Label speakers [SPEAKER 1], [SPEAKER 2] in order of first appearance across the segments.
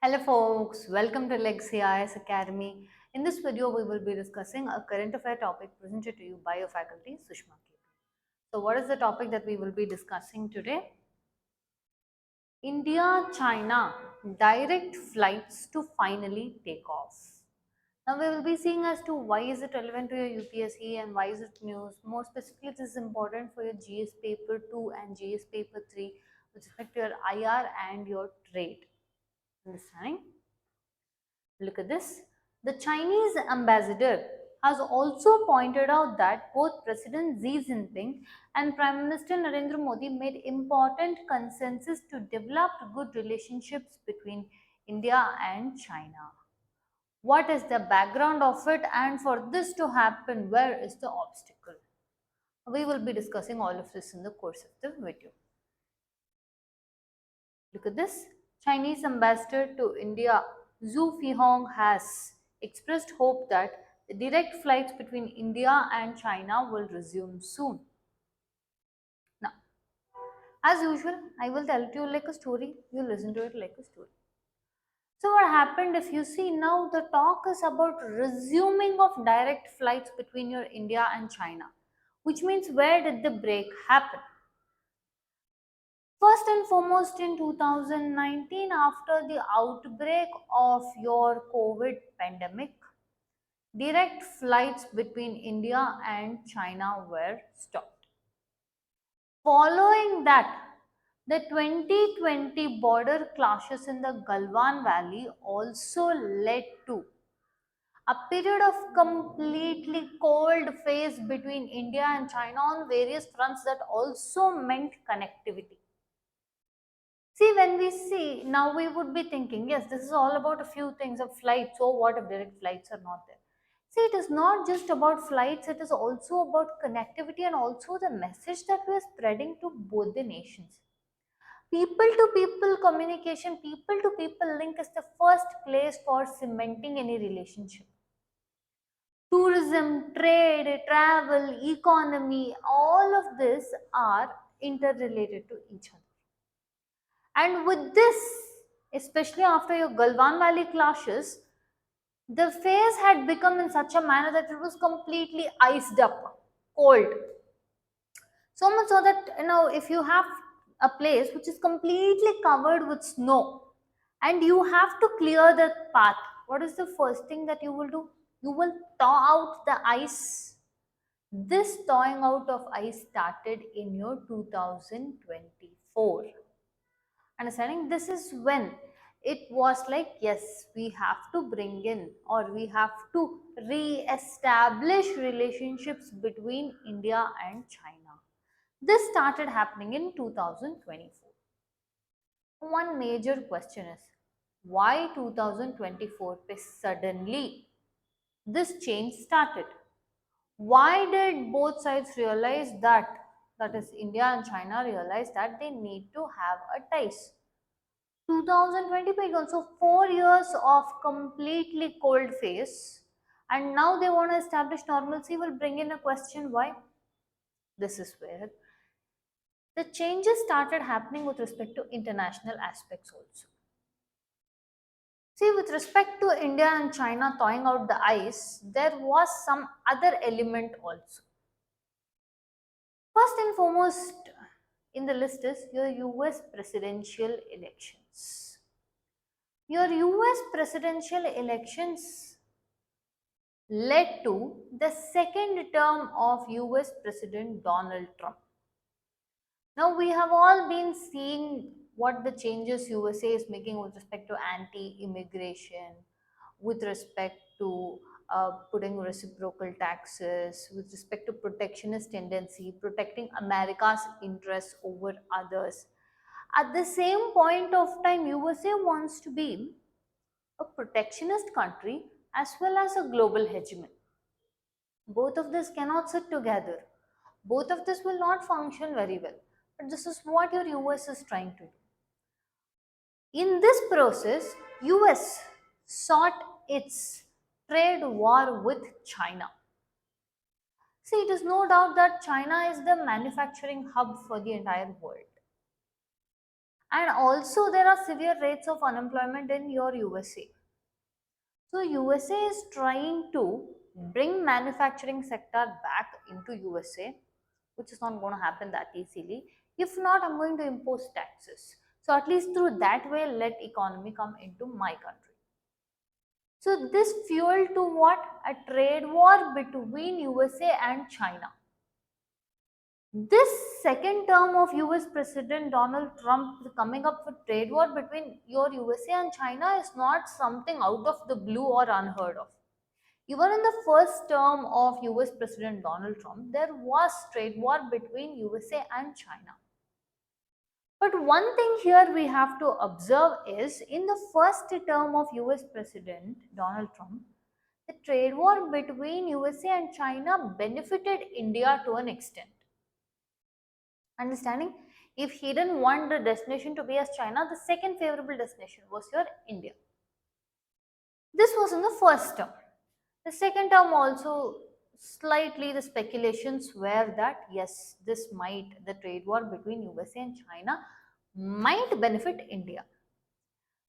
[SPEAKER 1] Hello folks, welcome to Legacy IAS Academy. In this video, we will be discussing a current affair topic presented to you by your faculty, Sushma K. So what is the topic that we will be discussing today? India-China direct flights to finally take off. Now we will be seeing as to why is it relevant to your UPSC and why is it news. More specifically, this is important for your GS paper 2 and GS paper 3 with respect to your IR and your trade. Understanding? Look at this. The Chinese ambassador has also pointed out that both President Xi Jinping and Prime Minister Narendra Modi made important consensus to develop good relationships between India and China. What is the background of it, and for this to happen, where is the obstacle? We will be discussing all of this in the course of the video. Look at this. Chinese ambassador to India Zhu Fihong has expressed hope that the direct flights between India and China will resume soon. Now, as usual, I will tell it you like a story. You listen to it like a story. So what happened, if you see now, the talk is about resuming of direct flights between your India and China, which means where did the break happen? First and foremost, in 2019, after the outbreak of your COVID pandemic, direct flights between India and China were stopped. Following that, the 2020 border clashes in the Galwan Valley also led to a period of completely cold phase between India and China on various fronts that also meant connectivity. See, when we see, now we would be thinking, yes, this is all about a few things of flights. So what if direct flights are not there? See, it is not just about flights, it is also about connectivity and also the message that we are spreading to both the nations. People to people communication, people to people link is the first place for cementing any relationship. Tourism, trade, travel, economy, all of this are interrelated to each other. And with this, especially after your Galwan Valley clashes, the phase had become in such a manner that it was completely iced up, cold. So much so that, if you have a place which is completely covered with snow and you have to clear the path, what is the first thing that you will do? You will thaw out the ice. This thawing out of ice started in your 2024. Understanding, this is when it was like, yes, we have to bring in or we have to re-establish relationships between India and China. This started happening in 2024. One major question is, why 2024 suddenly this change started? Why did both sides realize that is India and China realize that they need to have a ties? 2025 also 4 years of completely cold phase, and now they want to establish normalcy will bring in a question why. This is where the changes started happening with respect to international aspects also. See, with respect to India and China thawing out the ice, there was some other element also. First and foremost in the list is your US presidential elections. Your US presidential elections led to the second term of US President Donald Trump. Now we have all been seeing what the changes USA is making with respect to anti-immigration, with respect to putting reciprocal taxes, with respect to protectionist tendency, protecting America's interests over others. At the same point of time, USA wants to be a protectionist country as well as a global hegemon. Both of this cannot sit together. Both of this will not function very well. But this is what your US is trying to do. In this process, US sought its trade war with China. See, it is no doubt that China is the manufacturing hub for the entire world. And also there are severe rates of unemployment in your USA. So USA is trying to bring manufacturing sector back into USA, which is not going to happen that easily. If not, I'm going to impose taxes. So at least through that way, let economy come into my country. So this fueled to what? A trade war between USA and China. This second term of US President Donald Trump coming up with trade war between your USA and China is not something out of the blue or unheard of. Even in the first term of US President Donald Trump, there was trade war between USA and China. But one thing here we have to observe is in the first term of US President Donald Trump, the trade war between USA and China benefited India to an extent. Understanding? If he didn't want the destination to be as China, the second favorable destination was your India. This was in the first term. The second term also slightly the speculations were that yes, this might, the trade war between USA and China might benefit India.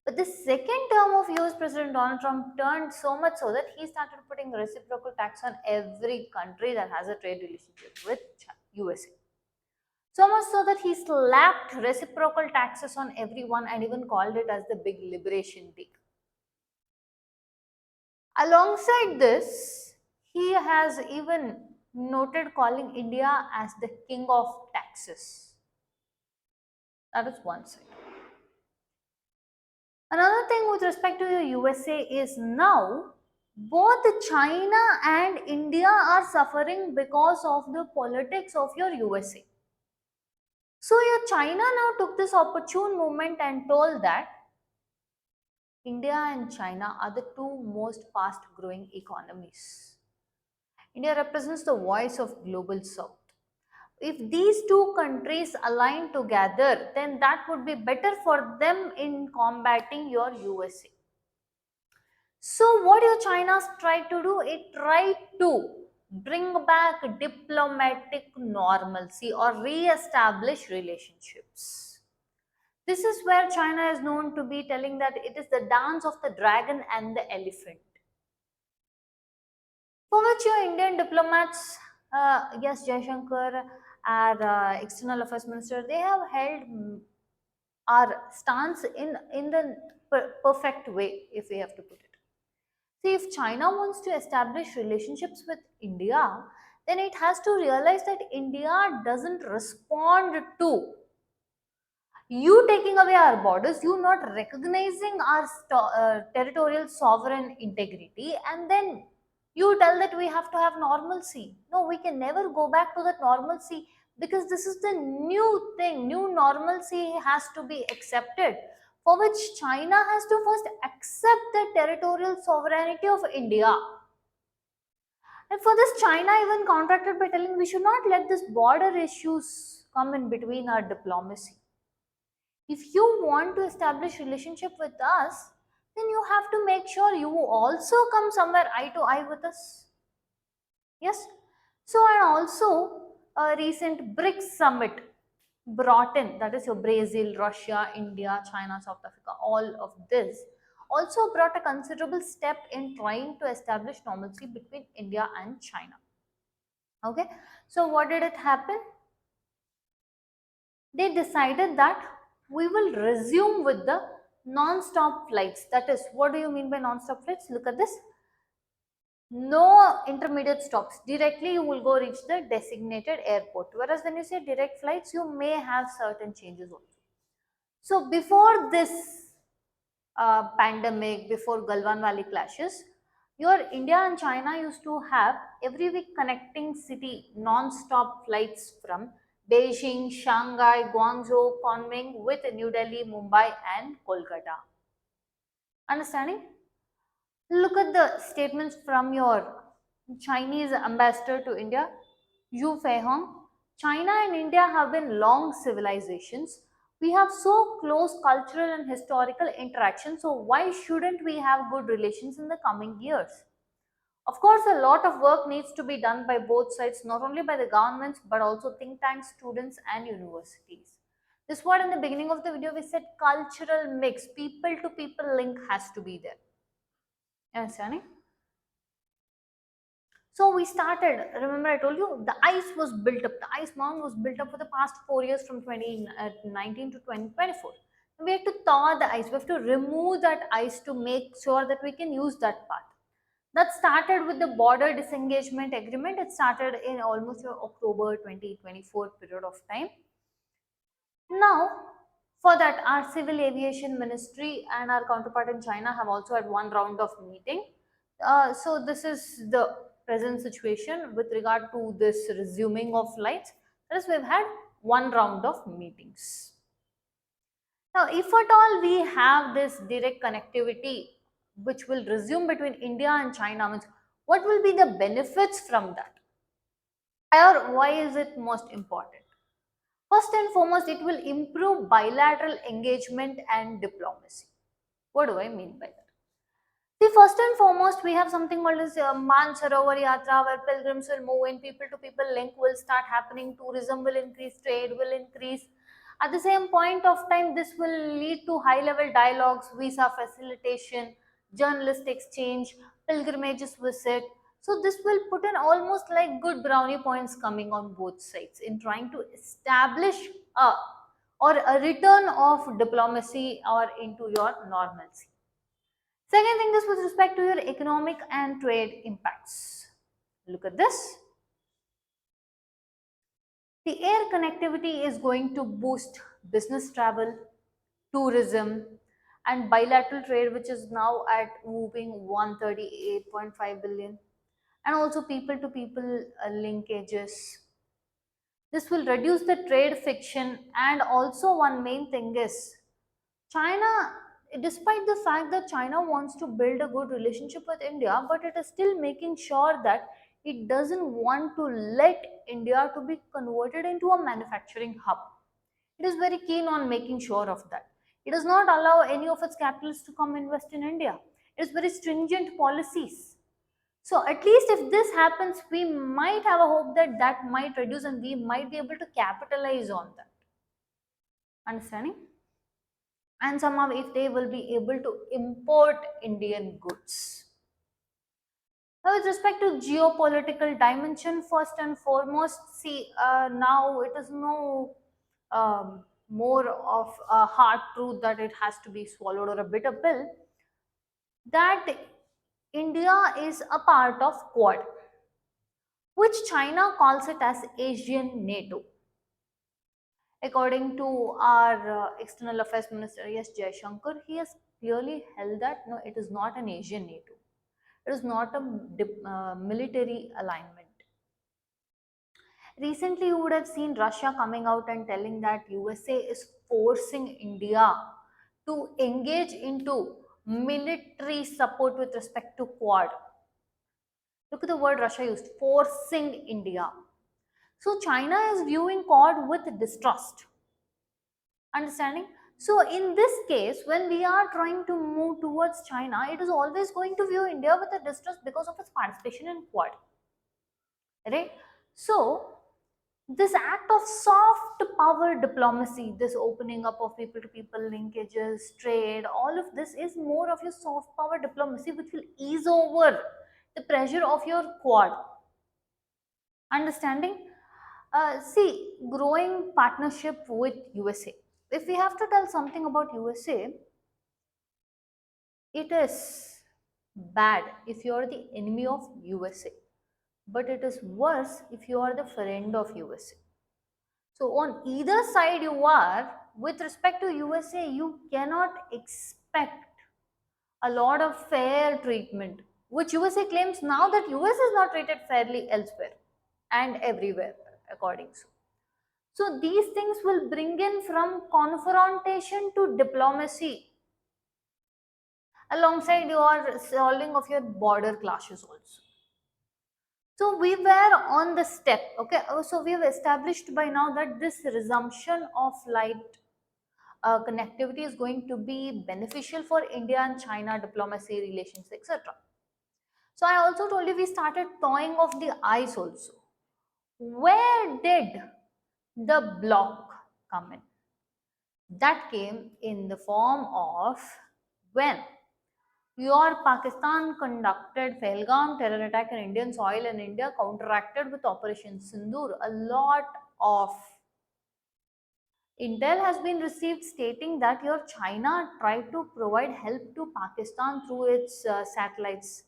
[SPEAKER 1] But the second term of US President Donald Trump turned so much so that he started putting reciprocal tax on every country that has a trade relationship with USA. So much so that he slapped reciprocal taxes on everyone and even called it as the big liberation day. Alongside this, he has even noted calling India as the king of taxes. That is one side. Another thing with respect to the USA is now both China and India are suffering because of the politics of your USA. So your China now took this opportune moment and told that India and China are the two most fast growing economies. India represents the voice of global south. If these two countries align together, then that would be better for them in combating your USA. So what your China tried to do? It tried to bring back diplomatic normalcy or re-establish relationships. This is where China is known to be telling that it is the dance of the dragon and the elephant. For which your Indian diplomats, yes, Jayanagara, our external affairs minister, they have held our stance in the perfect way, if we have to put it. See, if China wants to establish relationships with India, then it has to realize that India doesn't respond to you taking away our borders, you not recognizing our territorial sovereign integrity, and then you tell that we have to have normalcy. No, we can never go back to that normalcy because this is the new thing. New normalcy has to be accepted, for which China has to first accept the territorial sovereignty of India. And for this, China even contracted by telling we should not let this border issues come in between our diplomacy. If you want to establish relationship with us, then you have to make sure you also come somewhere eye to eye with us. Yes. So and also a recent BRICS summit brought in, that is your Brazil, Russia, India, China, South Africa, all of this also brought a considerable step in trying to establish normalcy between India and China. Okay. So what did it happen? They decided that we will resume with the non-stop flights. That is, what do you mean by non-stop flights? Look at this. No intermediate stops. Directly you will go reach the designated airport. Whereas when you say direct flights, you may have certain changes also. So before this pandemic, before Galwan Valley clashes, your India and China used to have every week connecting city non-stop flights from Beijing, Shanghai, Guangzhou, Kunming with New Delhi, Mumbai and Kolkata. Understanding? Look at the statements from your Chinese ambassador to India, Yu Feihong. China and India have been long civilizations. We have so close cultural and historical interaction, so why shouldn't we have good relations in the coming years? Of course, a lot of work needs to be done by both sides, not only by the governments but also think tanks, students, and universities. This what in the beginning of the video we said cultural mix, people to people link has to be there. Understanding? So we started, remember I told you, the ice was built up, the ice mound was built up for the past 4 years from 2019 to 2024. We have to thaw the ice, we have to remove that ice to make sure that we can use that path. That started with the border disengagement agreement. It started in almost October 2024 period of time. Now, for that, our civil aviation ministry and our counterpart in China have also had one round of meeting. So this is the present situation with regard to this resuming of flights. That is, we've had one round of meetings. Now, if at all we have this direct connectivity which will resume between India and China, means what will be the benefits from that? Or why is it most important? First and foremost, it will improve bilateral engagement and diplomacy. What do I mean by that? See, first and foremost, we have something called as Mansarovar Yatra, where pilgrims will move in, people-to-people link will start happening, tourism will increase, trade will increase. At the same point of time, this will lead to high-level dialogues, visa facilitation, journalist exchange, pilgrimages visit. So this will put in almost like good brownie points coming on both sides in trying to establish a or a return of diplomacy or into your normalcy. Second thing is with respect to your economic and trade impacts. Look at this. The air connectivity is going to boost business travel, tourism, and bilateral trade, which is now at moving 138.5 billion, and also people to people linkages. This will reduce the trade friction, and also one main thing is China, despite the fact that China wants to build a good relationship with India, but it is still making sure that it doesn't want to let India to be converted into a manufacturing hub. It is very keen on making sure of that. It does not allow any of its capitals to come invest in India. It is very stringent policies. So at least if this happens, we might have a hope that that might reduce and we might be able to capitalize on that. Understanding? And somehow if they will be able to import Indian goods. Now, with respect to geopolitical dimension, first and foremost, see now it is no more of a hard truth that it has to be swallowed or a bitter pill that India is a part of Quad, which China calls it as Asian NATO. According to our External Affairs Minister, yes, Jayanagara, he has clearly held that no, it is not an Asian NATO. It is not a military alignment. Recently, you would have seen Russia coming out and telling that USA is forcing India to engage into military support with respect to Quad. Look at the word Russia used, forcing India. So China is viewing Quad with distrust. Understanding? So in this case, when we are trying to move towards China, it is always going to view India with a distrust because of its participation in Quad. Right? So this act of soft power diplomacy, this opening up of people to people linkages, trade, all of this is more of your soft power diplomacy which will ease over the pressure of your Quad. Understanding? See, growing partnership with USA. If we have to tell something about USA, it is bad if you are the enemy of USA, but it is worse if you are the friend of USA. So, on either side you are, with respect to USA, you cannot expect a lot of fair treatment, which USA claims now that US is not treated fairly elsewhere and everywhere, according to. So these things will bring in from confrontation to diplomacy alongside your solving of your border clashes also. So we were on the step, okay. So we have established by now that this resumption of light connectivity is going to be beneficial for India and China diplomacy relations, etc. So I also told you we started thawing of the ice also. Where did the block come in? That came in the form of when your Pakistan conducted Pahalgam terror attack in Indian soil and India counteracted with Operation Sindoor. A lot of intel has been received stating that your China tried to provide help to Pakistan through its satellites.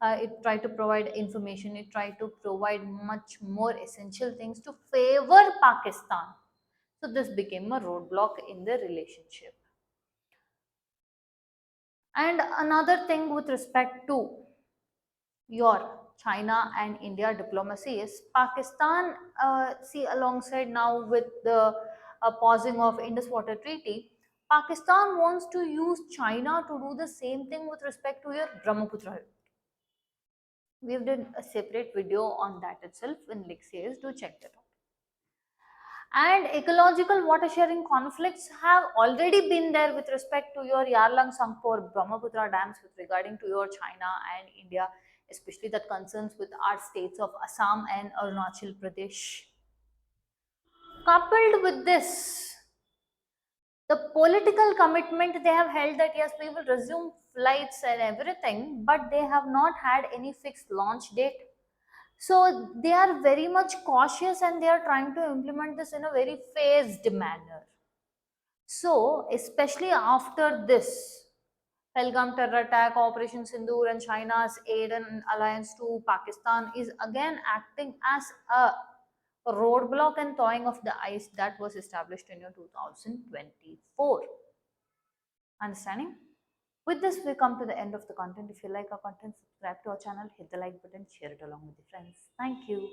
[SPEAKER 1] It tried to provide information, it tried to provide much more essential things to favor Pakistan. So this became a roadblock in the relationship. And another thing with respect to your China and India diplomacy is Pakistan, see, alongside now with the pausing of Indus Water Treaty, Pakistan wants to use China to do the same thing with respect to your Brahmaputra. We've done a separate video on that itself in link says, do check that out. And ecological water sharing conflicts have already been there with respect to your Yarlang Sangpur Brahmaputra dams with regarding to your China and India, especially that concerns with our states of Assam and Arunachal Pradesh. Coupled with this, the political commitment they have held that yes, we will resume flights and everything, but they have not had any fixed launch date. So they are very much cautious and they are trying to implement this in a very phased manner. So, especially after this Pahalgam terror attack, Operation Sindoor, and China's aid and alliance to Pakistan is again acting as a roadblock and thawing of the ice that was established in year 2024. Understanding? With this, we come to the end of the content. If you like our content, subscribe to our channel, hit the like button, share it along with your friends. Thank you.